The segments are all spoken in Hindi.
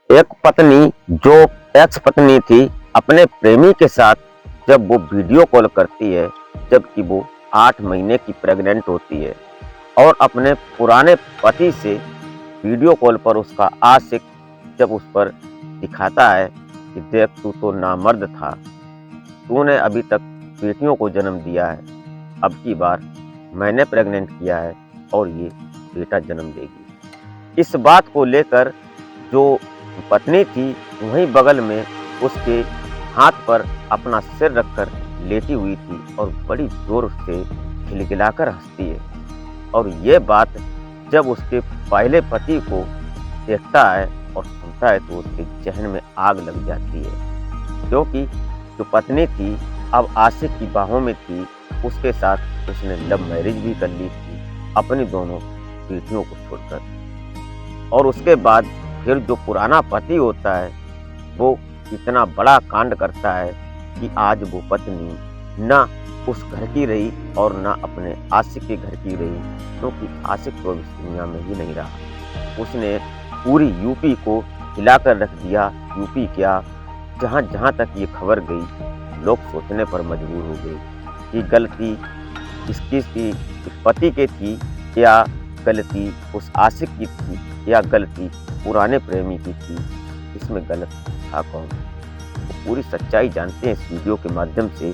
एक पत्नी जो एक्स पत्नी थी, अपने प्रेमी के साथ जब वो वीडियो कॉल करती है, जबकि वो 8 महीने की प्रेग्नेंट होती है और अपने पुराने पति से वीडियो कॉल पर उसका आशिक जब उस पर दिखाता है कि देख तू तो नामर्द था, तूने अभी तक बेटियों को जन्म दिया है, अब की बार मैंने प्रेग्नेंट किया है और ये बेटा जन्म देगी। इस बात को लेकर जो पत्नी थी वहीं बगल में उसके हाथ पर अपना सिर रखकर लेटी हुई थी और बड़ी जोर से गिलगिलाकर हंसती है। और ये बात जब उसके पहले पति को देखता है और सुनता है तो उसके जहन में आग लग जाती है, क्योंकि जो पत्नी थी अब आशिक की बाहों में थी, उसके साथ उसने लव मैरिज भी कर ली थी अपनी दोनों बेटियों को छोड़कर। और उसके बाद फिर जो पुराना पति होता है वो इतना बड़ा कांड करता है कि आज वो पत्नी ना उस घर की रही और ना अपने आशिक के घर की रही, क्योंकि आशिक तो इस दुनिया में ही नहीं रहा। उसने पूरी यूपी को हिलाकर रख दिया। यूपी क्या, जहाँ जहाँ तक ये खबर गई लोग सोचने पर मजबूर हो गए कि गलती इसकी पति की थी या गलती उस आशिक की थी या गलती पुराने प्रेमी की थी, इसमें गलत था कौन। तो पूरी सच्चाई जानते हैं इस वीडियो के माध्यम से।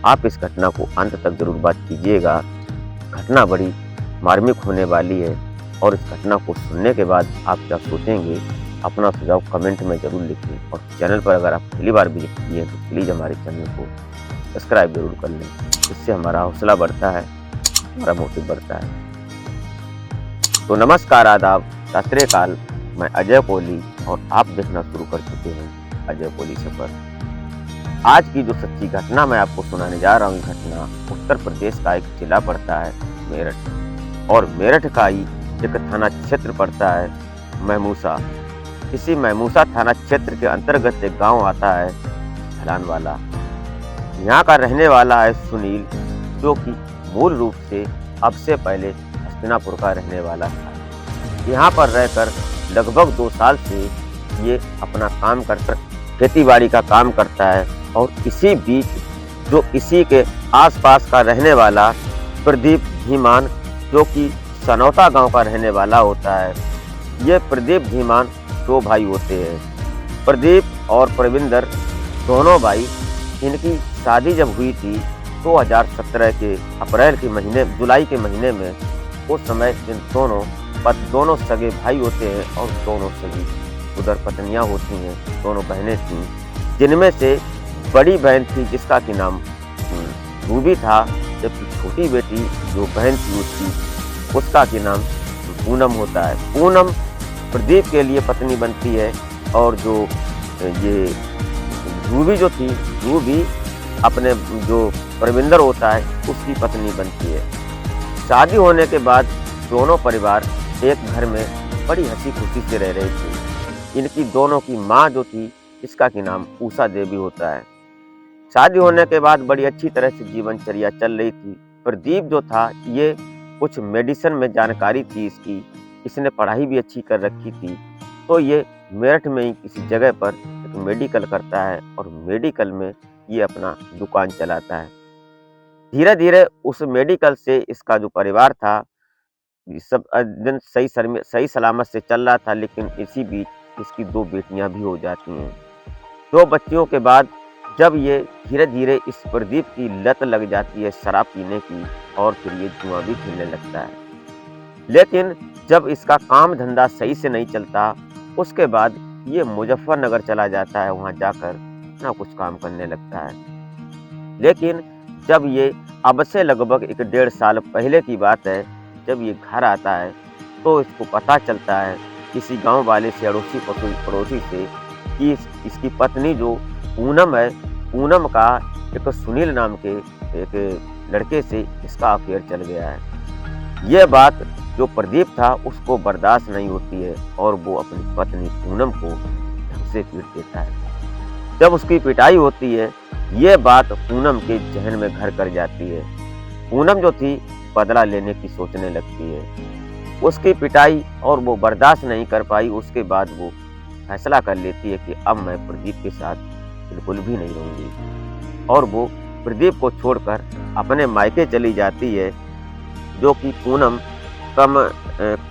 आप इस घटना को अंत तक जरूर बात कीजिएगा। घटना बड़ी मार्मिक होने वाली है और इस घटना को सुनने के बाद आप क्या सोचेंगे, अपना सुझाव कमेंट में जरूर लिखें। और चैनल पर अगर आप पहली बार विजिट किए तो प्लीज़ हमारे चैनल को सब्सक्राइब जरूर कर लें। इससे हमारा हौसला बढ़ता है, हमारा मोटिव बढ़ता है। तो नमस्कार, आदाब, सत श्री अकाल। मैं अजय कोहली और आप देखना शुरू कर चुके हैं अजय कोहली सफर। आज की जो सच्ची घटना मैं आपको सुनाने जा रहा हूँ, ये घटना उत्तर प्रदेश का एक जिला पड़ता है मेरठ, और मेरठ का ही एक थाना क्षेत्र पड़ता है महमूसा। इसी महमूसा थाना क्षेत्र के अंतर्गत एक गांव आता है ढलानवाला। यहाँ का रहने वाला है सुनील, जो कि मूल रूप से अब से पहले हस्तिनापुर का रहने वाला था। यहाँ पर रहकर लगभग 2 साल से ये अपना काम करकर खेतीबाड़ी का काम करता है। और इसी बीच जो इसी के आसपास का रहने वाला प्रदीप धीमान, जो कि सनौता गांव का रहने वाला होता है, ये प्रदीप धीमान 2 भाई होते हैं। प्रदीप और प्रविंदर दोनों भाई, इनकी शादी जब हुई थी 2017 के अप्रैल के महीने, जुलाई के महीने में, उस समय इन दोनों सगे भाई होते हैं और दोनों सगी उधर पत्नियां होती हैं, दोनों बहनें थीं, जिनमें से बड़ी बहन थी जिसका कि नाम रूबी था, जबकि छोटी बेटी जो बहन थी उसका कि नाम पूनम होता है। पूनम प्रदीप के लिए पत्नी बनती है और जो ये रूबी जो थी, रूबी अपने जो प्रविंदर होता है उसकी पत्नी बनती है। शादी होने के बाद दोनों परिवार एक घर में बड़ी हंसी खुशी से रह रही थी। इनकी दोनों की माँ जो थी, इसका की नाम उषा देवी होता है। शादी होने के बाद बड़ी अच्छी तरह से जीवनचर्या चल रही थी। प्रदीप जो था, ये कुछ मेडिसिन में जानकारी थी इसकी, इसने पढ़ाई भी अच्छी कर रखी थी, तो ये मेरठ में ही किसी जगह पर एक मेडिकल करता है और मेडिकल में ये अपना दुकान चलाता है। धीरे धीरे उस मेडिकल से इसका जो परिवार था सब दिन सही सलामत से चल रहा था, लेकिन इसी बीच इसकी 2 बेटियां भी हो जाती हैं। 2 बच्चियों के बाद जब ये धीरे धीरे इस प्रदीप की लत लग जाती है शराब पीने की, और फिर ये जुआ भी खेलने लगता है। लेकिन जब इसका काम धंधा सही से नहीं चलता, उसके बाद ये मुजफ्फरनगर चला जाता है, वहाँ जाकर ना कुछ काम करने लगता है। लेकिन जब ये अब से लगभग 1-1.5 साल पहले की बात है, जब ये घर आता है तो इसको पता चलता है किसी गांव वाले से, पड़ोसी से, कि इसकी पत्नी जो पूनम है, पूनम का एक सुनील नाम के एक लड़के से इसका अफेयर चल गया है। यह बात जो प्रदीप था उसको बर्दाश्त नहीं होती है और वो अपनी पत्नी पूनम को ढंग से पीट देता है। जब उसकी पिटाई होती है, ये बात पूनम के जहन में घर कर जाती है। पूनम जो थी बदला लेने की सोचने लगती है। उसकी पिटाई और वो बर्दाश्त नहीं कर पाई, उसके बाद वो फैसला कर लेती है कि अब मैं प्रदीप के साथ बिल्कुल भी नहीं रहूँगी और वो प्रदीप को छोड़कर अपने मायके चली जाती है, जो कि पूनम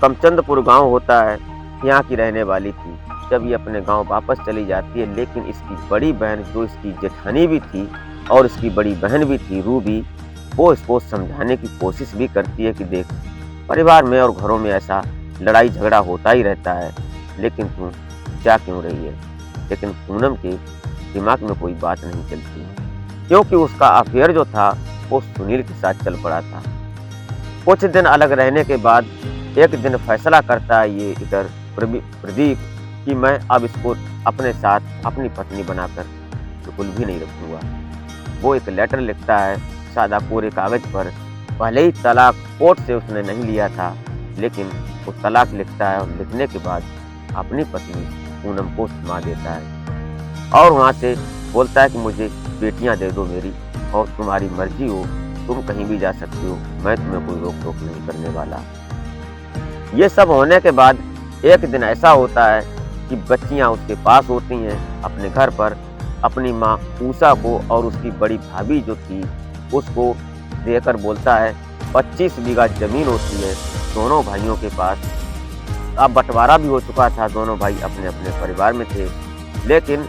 कमचंदपुर गांव होता है, यहाँ की रहने वाली थी। जब ये अपने गांव वापस चली जाती है, लेकिन इसकी बड़ी बहन जो इसकी जेठानी भी थी और इसकी बड़ी बहन भी थी रूबी, वो इसको समझाने की कोशिश भी करती है कि देख, परिवार में और घरों में ऐसा लड़ाई झगड़ा होता ही रहता है, लेकिन तू जा क्यों रही है। लेकिन पूनम के दिमाग में कोई बात नहीं चलती, क्योंकि उसका अफेयर जो था वो सुनील के साथ चल पड़ा था। कुछ दिन अलग रहने के बाद एक दिन फैसला करता है ये इधर प्रदीप कि मैं अब इसको अपने साथ अपनी पत्नी बनाकर बिल्कुल भी नहीं रखूंगा। वो एक लेटर लिखता है सादा कोरे कागज पर। भले ही तलाक कोर्ट से उसने नहीं लिया था, लेकिन वो तलाक लिखता है और लिखने के बाद अपनी पत्नी पूनम को थमा देता है और वहाँ से बोलता है कि मुझे बेटियाँ दे दो मेरी, और तुम्हारी मर्जी हो, तुम कहीं भी जा सकते हो, मैं तुम्हें कोई रोक टोक नहीं करने वाला। ये सब होने के बाद एक दिन ऐसा होता है कि बच्चियां उसके पास होती हैं अपने घर पर। अपनी माँ उषा को और उसकी बड़ी भाभी जो थी उसको देकर बोलता है 25 बीघा जमीन होती है दोनों भाइयों के पास। अब बंटवारा भी हो चुका था, दोनों भाई अपने अपने परिवार में थे, लेकिन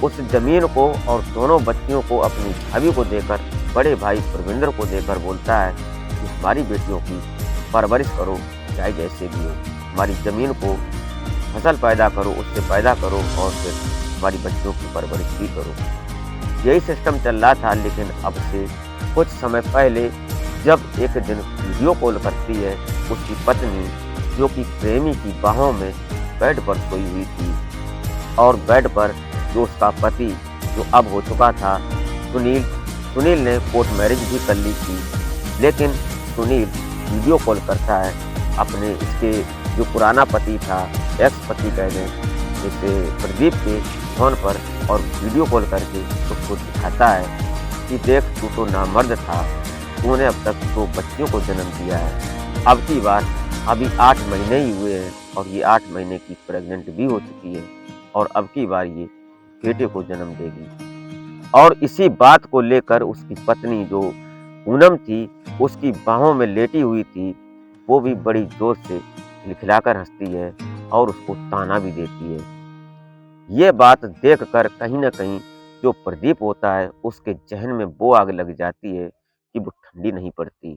उस जमीन को और दोनों बच्चियों को अपनी भाभी को देकर, बड़े भाई प्रविंदर को देकर बोलता है कि हमारी बेटियों की परवरिश करो, चाहे जैसे भी हो, हमारी ज़मीन को फसल पैदा करो, उससे पैदा करो और फिर हमारी बच्चियों की परवरिश भी करो। यही सिस्टम चल रहा था। लेकिन अब से कुछ समय पहले जब एक दिन वीडियो कॉल करती है उसकी पत्नी, जो कि प्रेमी की बाहों में बेड पर सोई हुई थी, और बेड पर जो उसका पति जो अब हो चुका था सुनील ने कोर्ट मैरिज भी कर ली थी, लेकिन सुनील वीडियो कॉल करता है अपने इसके जो पुराना पति था, एक्स पति कह दें, जैसे प्रदीप के फोन पर, और वीडियो कॉल करके उसको दिखाता है कि देख, तू तो नामर्द था, तूने अब तक 2 बच्चियों को जन्म दिया है, अब की बार अभी 8 महीने ही हुए हैं और ये 8 महीने की प्रेग्नेंट भी हो चुकी है और अब की बार ये बेटे को जन्म देगी। और इसी बात को लेकर उसकी पत्नी जो पूनम थी उसकी बाहों में लेटी हुई थी, वो भी बड़ी जोर से खिलखिलाकर हंसती है और उसको ताना भी देती है। ये बात देखकर कहीं न कहीं जो प्रदीप होता है उसके जहन में वो आग लग जाती है कि वो ठंडी नहीं पड़ती।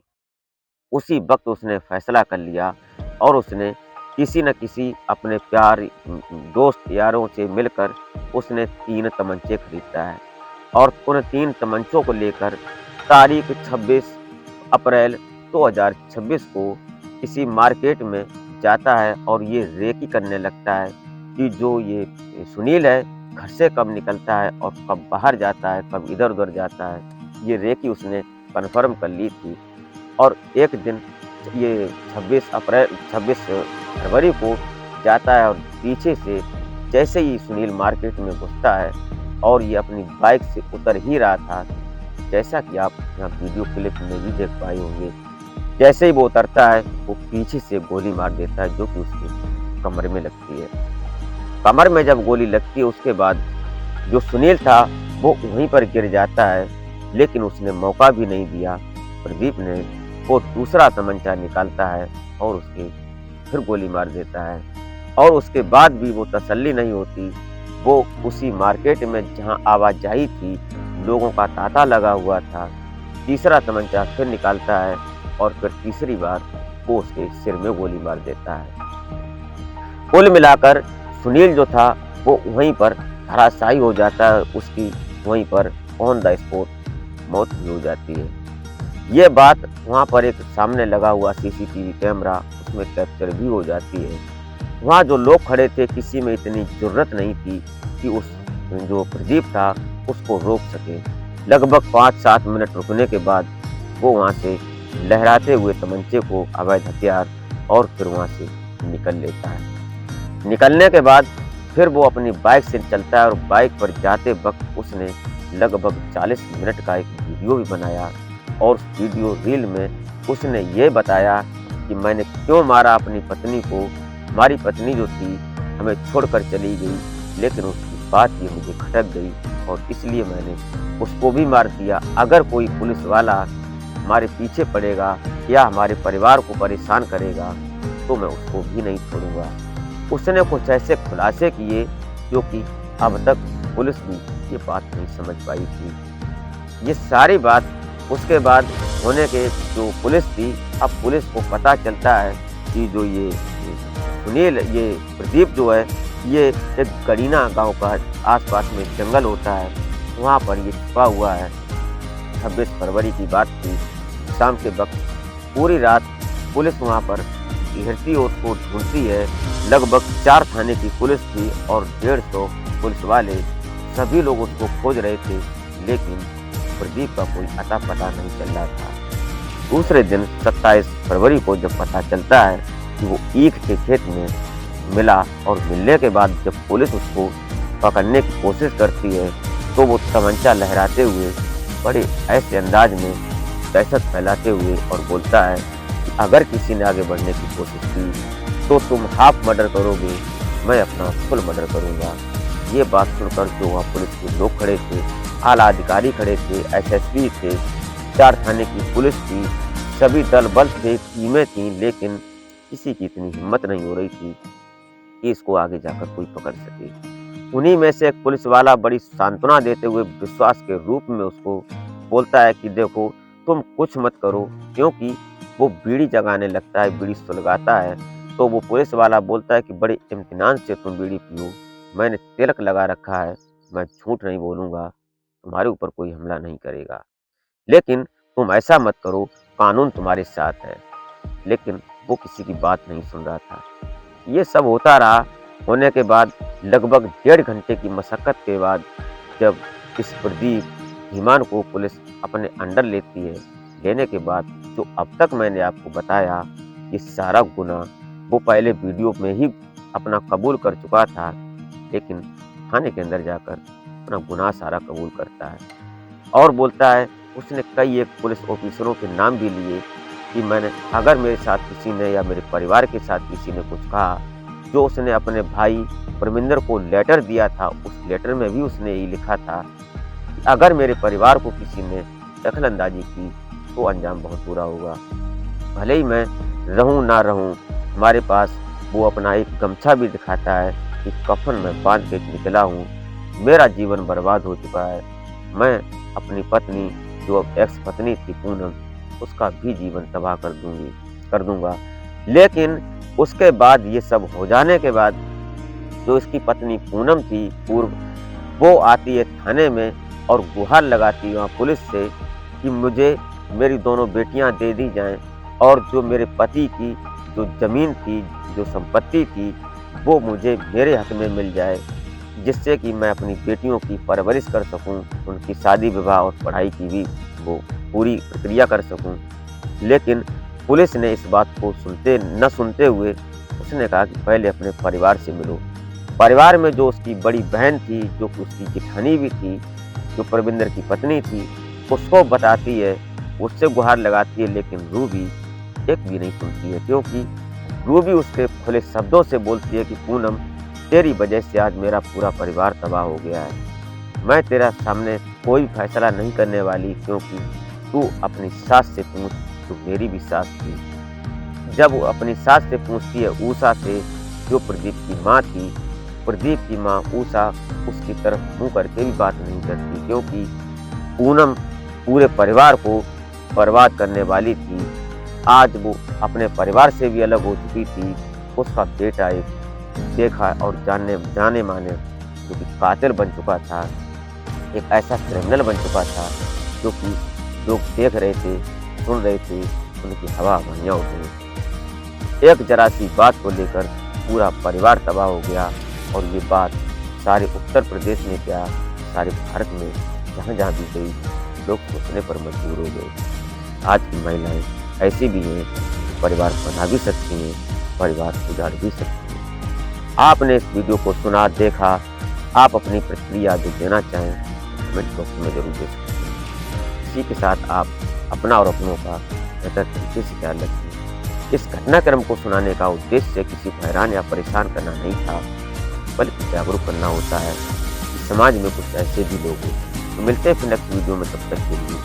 उसी वक्त उसने फैसला कर लिया और उसने किसी न किसी अपने दोस्त यारों से मिलकर उसने 3 तमंचे खरीदता है और उन 3 तमंचों को लेकर तारीख 26 अप्रैल 2026 को किसी मार्केट में जाता है और ये रेकी करने लगता है कि जो ये सुनील है घर से कब निकलता है और कब बाहर जाता है, कब इधर उधर जाता है, ये रेकी उसने कन्फर्म कर ली थी। और एक दिन ये 26 फरवरी को जाता है और पीछे से जैसे ही सुनील मार्केट में घुसता है और ये अपनी बाइक से उतर ही रहा था, जैसा कि आप यहाँ वीडियो क्लिप में भी देख पाए होंगे, जैसे ही वो उतरता है वो पीछे से गोली मार देता है, जो कि उसके कमर में लगती है। कमर में जब गोली लगती है उसके बाद जो सुनील था वो वहीं पर गिर जाता है, लेकिन उसने मौका भी नहीं दिया। प्रदीप ने वो दूसरा तमंचा निकालता है और उसके फिर गोली मार देता है और उसके बाद भी वो तसल्ली नहीं होती। वो उसी मार्केट में जहां आवाजाही थी, लोगों का तांता लगा हुआ था, तीसरा तमंचा फिर निकालता है और फिर तीसरी बार वो उसके सिर में गोली मार देता है। कुल मिलाकर सुनील जो था वो वहीं पर धराशायी हो जाता है, उसकी वहीं पर ऑन द स्पॉट मौत भी हो जाती है। ये बात वहाँ पर एक सामने लगा हुआ सीसीटीवी कैमरा उसमें कैप्चर भी हो जाती है। वहाँ जो लोग खड़े थे किसी में इतनी जुर्रत नहीं थी कि उस जो प्रदीप था उसको रोक सके। लगभग 5-7 मिनट रुकने के बाद वो वहाँ से लहराते हुए तमंचे को, अवैध हथियार, और फिर वहाँ से निकल लेता है। निकलने के बाद फिर वो अपनी बाइक से चलता है और बाइक पर जाते वक्त उसने लगभग 40 मिनट का एक वीडियो भी बनाया और उस वीडियो रील में उसने ये बताया कि मैंने क्यों मारा अपनी पत्नी को, हमारी पत्नी जो थी हमें छोड़कर चली गई लेकिन उसकी बात ये मुझे खटक गई और इसलिए मैंने उसको भी मार दिया। अगर कोई पुलिस वाला हमारे पीछे पड़ेगा या हमारे परिवार को परेशान करेगा तो मैं उसको भी नहीं छोड़ूंगा। उसने कुछ ऐसे खुलासे किए जो कि अब तक पुलिस भी ये बात नहीं समझ पाई थी। ये सारी बात उसके बाद होने के जो पुलिस थी, अब पुलिस को पता चलता है कि जो ये सुनील, ये प्रदीप जो है, ये एक गरीना गांव का आसपास में जंगल होता है, वहाँ पर ये छुपा हुआ है। 26 फरवरी की बात थी, शाम के वक्त पूरी रात पुलिस वहाँ पर घेरती और उसको ढूंढती है। लगभग 4 थाने की पुलिस थी और 150 पुलिस वाले, सभी लोग उसको खोज रहे थे, लेकिन प्रदीप का कोई अता पता नहीं चल रहा था। दूसरे दिन 27 फरवरी को जब पता चलता है कि वो ईख के खेत में मिला और मिलने के बाद जब पुलिस उसको पकड़ने की कोशिश करती है तो वो तमंचा लहराते हुए बड़े ऐसे अंदाज में दहशत फैलाते हुए और बोलता है कि अगर किसी ने आगे बढ़ने की कोशिश की तो तुम हाफ मर्डर करोगे, मैं अपना फुल मर्डर करूंगा। ये बात सुनकर जो वहाँ पुलिस के लोग खड़े थे, आला अधिकारी खड़े थे, एसएसपी थे, 4 थाने की पुलिस थी, सभी दल बल थे, टीमें थीं, लेकिन किसी की इतनी हिम्मत नहीं हो रही थी कि इसको आगे जाकर कोई पकड़ सके। उन्हीं में से एक पुलिस वाला बड़ी सांत्वना देते हुए विश्वास के रूप में उसको बोलता है कि देखो तुम कुछ मत करो, क्योंकि वो बीड़ी जगाने लगता है, बीड़ी सुलगाता है। तो वो पुलिस वाला बोलता है कि बड़े इम्तिनान से तुम बीड़ी पियो, मैंने तिलक लगा रखा है, मैं झूठ नहीं बोलूँगा, तुम्हारे ऊपर कोई हमला नहीं करेगा, लेकिन तुम ऐसा मत करो, कानून तुम्हारे साथ है। लेकिन वो किसी की बात नहीं सुन रहा था। ये सब होता रहा। होने के बाद लगभग 1.5 घंटे की मशक्कत के बाद जब इस प्रदीप धीमान को पुलिस अपने अंडर लेती है, लेने के बाद जो अब तक मैंने आपको बताया, ये सारा गुनाह वो पहले वीडियो में ही अपना कबूल कर चुका था, लेकिन थाने के अंदर जाकर अपना गुनाह सारा कबूल करता है और बोलता है उसने कई एक पुलिस ऑफिसरों के नाम भी लिए कि मैंने, अगर मेरे साथ किसी ने या मेरे परिवार के साथ किसी ने कुछ कहा, जो उसने अपने भाई परमिंदर को लेटर दिया था, उस लेटर में भी उसने यही लिखा था कि अगर मेरे परिवार को किसी ने दखलंदाजी की तो अंजाम बहुत बुरा होगा। भले ही मैं रहूं ना रहूं, हमारे पास वो अपना एक गमछा भी दिखाता है कि कफन में बांध के निकला हूँ, मेरा जीवन बर्बाद हो चुका है, मैं अपनी पत्नी जो अब एक्स पत्नी थी पूनम, उसका भी जीवन तबाह कर दूंगा। लेकिन उसके बाद ये सब हो जाने के बाद जो इसकी पत्नी पूनम थी पूर्व, वो आती है थाने में और गुहार लगाती है वहाँ पुलिस से कि मुझे मेरी दोनों बेटियां दे दी जाएं और जो मेरे पति की जो जमीन थी, जो संपत्ति थी, वो मुझे मेरे हक में मिल जाए, जिससे कि मैं अपनी बेटियों की परवरिश कर सकूं, उनकी शादी विवाह और पढ़ाई की भी वो पूरी प्रक्रिया कर सकूं। लेकिन पुलिस ने इस बात को सुनते हुए उसने कहा कि पहले अपने परिवार से मिलो। परिवार में जो उसकी बड़ी बहन थी, जो कि उसकी जेठानी भी थी, जो परविंदर की पत्नी थी, उसको बताती है, उससे गुहार लगाती है, लेकिन रूबी एक भी नहीं सुनती है, क्योंकि रूबी उसके खुले शब्दों से बोलती है कि पूनम, तेरी वजह से आज मेरा पूरा परिवार तबाह हो गया है। मैं तेरा सामने कोई फैसला नहीं करने वाली, क्योंकि तू अपनी सास से पूछ, तो मेरी भी सास थी। जब वो अपनी सास से पूछती है, ऊषा से, जो प्रदीप की माँ थी, प्रदीप की माँ ऊषा उसकी तरफ मुंह करके भी बात नहीं करती, क्योंकि पूनम पूरे परिवार को बर्बाद करने वाली थी। आज वो अपने परिवार से भी अलग हो चुकी थी। उसका बेटा एक देखा और जाने माने जो कि कातिल बन चुका था, एक ऐसा क्रिमिनल बन चुका था जो कि लोग देख रहे थे, सुन रहे थे, उनकी हवा भैया उठ गई। एक जरा सी बात को लेकर पूरा परिवार तबाह हो गया और ये बात सारे उत्तर प्रदेश में क्या, सारे भारत में जहाँ जहाँ भी गई, लोग सोचने पर मजबूर हो गए। आज की महिलाएं ऐसी भी हैं, परिवार बना भी सकती हैं, परिवार उजाड़ भी सकती हैं। आपने इस वीडियो को सुना, देखा, आप अपनी प्रतिक्रिया जो देना चाहें कमेंट बॉक्स में जरूर दे सकते हैं। इसी के साथ आप अपना और अपनों का बेहतर तरीके से ख्याल रखें। इस घटनाक्रम को सुनाने का उद्देश्य किसी को हैरान या परेशान करना नहीं था, बल्कि जागरूक करना होता है कि समाज में कुछ ऐसे भी लोग हैं। तो मिलते हैं फिर नेक्स्ट वीडियो में, तब तक के लिए